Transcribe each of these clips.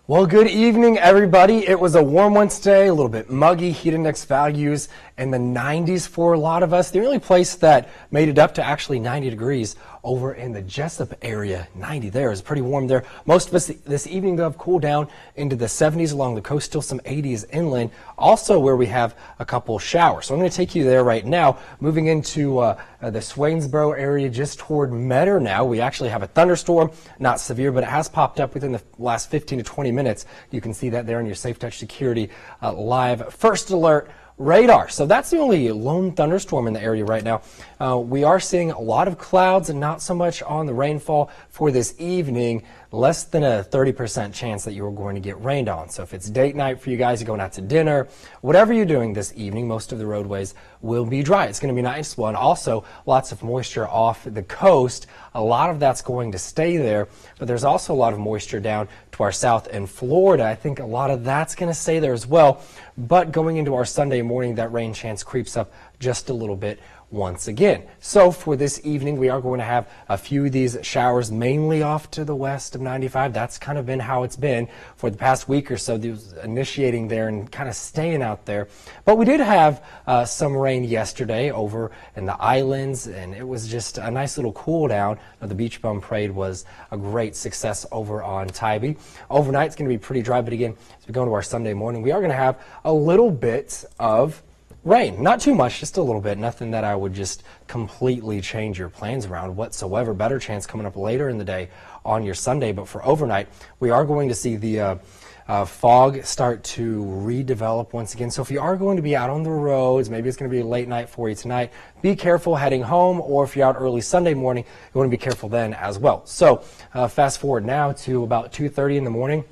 Well, good evening, everybody. It was a warm one today, a little bit muggy, heat index values in the 90s for a lot of us. The only place that made it up to actually 90 degrees over in the Jessup area, 90 there is pretty warm there. Most of us this evening, though, have cooled down into the 70s along the coast, still some 80s inland, also where we have a couple showers. So I'm going to take you there right now, moving into the Swainsboro area just toward Metter now. We actually have a thunderstorm, not severe, but it has popped up within the last 15 to 20 minutes. You can see that there in your Safe Touch Security live first alert radar. So that's the only lone thunderstorm in the area right now. We are seeing a lot of clouds and not so much on the rainfall for this evening. Less than a 30% chance that you're going to get rained on. So if it's date night for you guys, you're going out to dinner, whatever you're doing this evening, most of the roadways will be dry. It's going to be nice. Well, and also lots of moisture off the coast. A lot of that's going to stay there, but there's also a lot of moisture down to our south in Florida. I think a lot of that's going to stay there as well. But going into our Sunday morning, that rain chance creeps up just a little bit once again. So for this evening, we are going to have a few of these showers mainly off to the west of 95. That's kind of been how it's been for the past week or so. These initiating there and kind of staying out there. But we did have some rain yesterday over in the islands, and it was just a nice little cool down. The beach bum parade was a great success over on Tybee. Overnight, it's going to be pretty dry, but again, as we go into our Sunday morning, we are going to have a little bit of rain. Not too much, just a little bit. Nothing that I would just completely change your plans around whatsoever. Better chance coming up later in the day on your Sunday. But for overnight, we are going to see the fog start to redevelop once again. So if you are going to be out on the roads, maybe it's going to be a late night for you tonight, be careful heading home. Or if you're out early Sunday morning, you want to be careful then as well. So fast forward now to about 2:30 in the morning.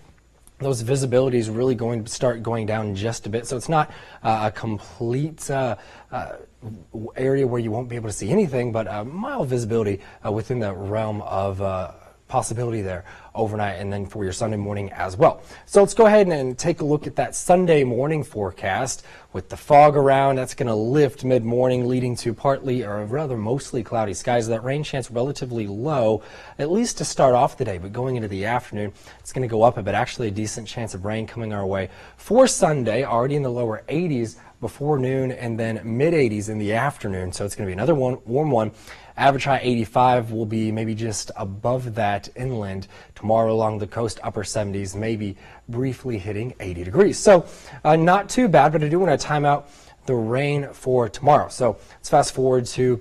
Those visibility is really going to start going down just a bit. So it's not a complete area where you won't be able to see anything, but mild visibility within the realm of possibility there overnight and then for your Sunday morning as well. So let's go ahead and take a look at that Sunday morning forecast. With the fog around, that's going to lift mid-morning, leading to partly or rather mostly cloudy skies. That rain chance relatively low, at least to start off the day, but going into the afternoon, it's going to go up a bit. Actually, a decent chance of rain coming our way for Sunday, already in the lower 80s before noon and then mid-80s in the afternoon. So it's going to be another warm one. Average high 85 will be maybe just above that inland. Tomorrow along the coast, upper 70s, maybe briefly hitting 80 degrees. So not too bad, but I do want to time out the rain for tomorrow. So let's fast forward to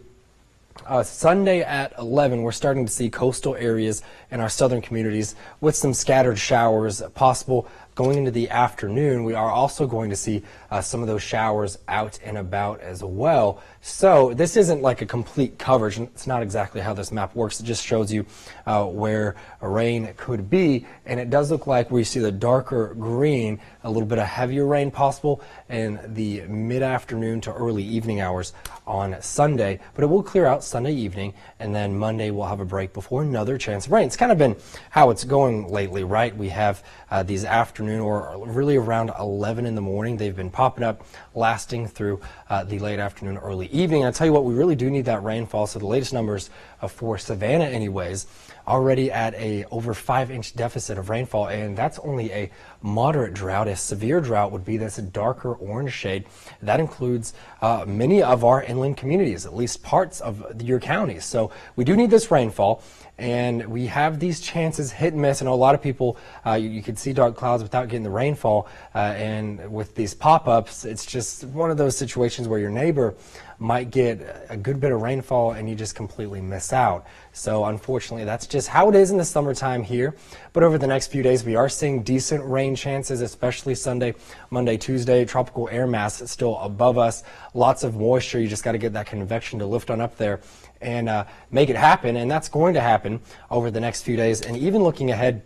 Sunday at 11. We're starting to see coastal areas in our southern communities with some scattered showers possible. Going into the afternoon, we are also going to see some of those showers out and about as well. So this isn't like a complete coverage. It's not exactly how this map works. It just shows you where rain could be. And it does look like we see the darker green, a little bit of heavier rain possible in the mid-afternoon to early evening hours on Sunday. But it will clear out Sunday evening, and then Monday we'll have a break before another chance of rain. It's kind of been how it's going lately, right? We have these afternoon or really around 11 in the morning. They've been popping up, lasting through the late afternoon, early evening. And I'll tell you what, we really do need that rainfall. So the latest numbers for Savannah anyways, already at a over 5-inch deficit of rainfall, and that's only a moderate drought. A severe drought would be this darker orange shade. That includes many of our inland communities, at least parts of your counties. So we do need this rainfall, and we have these chances hit and miss. I know a lot of people, you can see dark clouds without getting the rainfall, and with these pop-ups, it's just one of those situations where your neighbor might get a good bit of rainfall and you just completely miss out. So unfortunately, that's just how it is in the summertime here. But over the next few days, we are seeing decent rain chances, especially Sunday, Monday, Tuesday. Tropical air mass is still above us. Lots of moisture. You just got to get that convection to lift on up there and make it happen. And that's going to happen over the next few days. And even looking ahead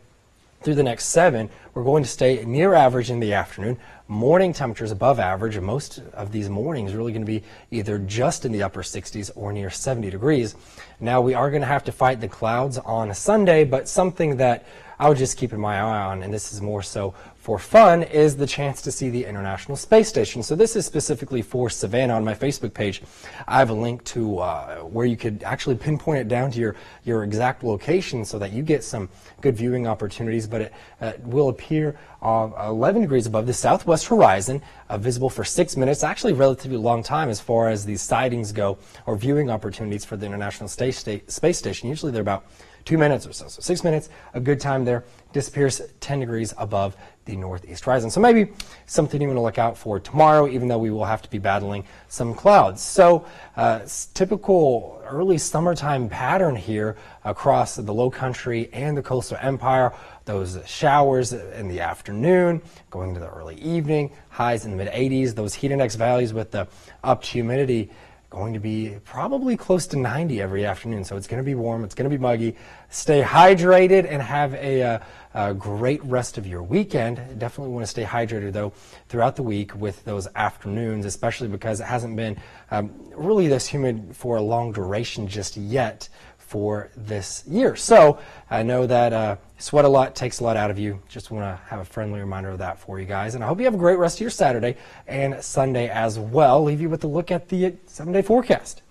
through the next 7, we're going to stay near average in the afternoon. Morning temperatures above average, and most of these mornings really going to be either just in the upper 60s or near 70 degrees. Now we are going to have to fight the clouds on Sunday, but something that I would just keep my eye on, and this is more so for fun, is the chance to see the International Space Station. So this is specifically for Savannah. On my Facebook page, I have a link to where you could actually pinpoint it down to your exact location so that you get some good viewing opportunities, but it will appear 11 degrees above the southwest horizon, visible for 6 minutes, actually a relatively long time as far as these sightings go, or viewing opportunities for the International Space Station. Usually they're about 2 minutes or so. So 6 minutes, a good time there. Disappears 10 degrees above the northeast horizon. So maybe something you want to look out for tomorrow, even though we will have to be battling some clouds. So typical early summertime pattern here across the low country and the coastal empire. Those showers in the afternoon, going to the early evening, highs in the mid-80s. Those heat index values with the up humidity going to be probably close to 90 every afternoon. So it's going to be warm, it's going to be muggy. Stay hydrated and have a great rest of your weekend. Definitely want to stay hydrated though throughout the week with those afternoons, especially because it hasn't been really this humid for a long duration just yet for this year. So I know that sweat a lot takes a lot out of you. Just want to have a friendly reminder of that for you guys. And I hope you have a great rest of your Saturday and Sunday as well. Leave you with a look at the 7-day forecast.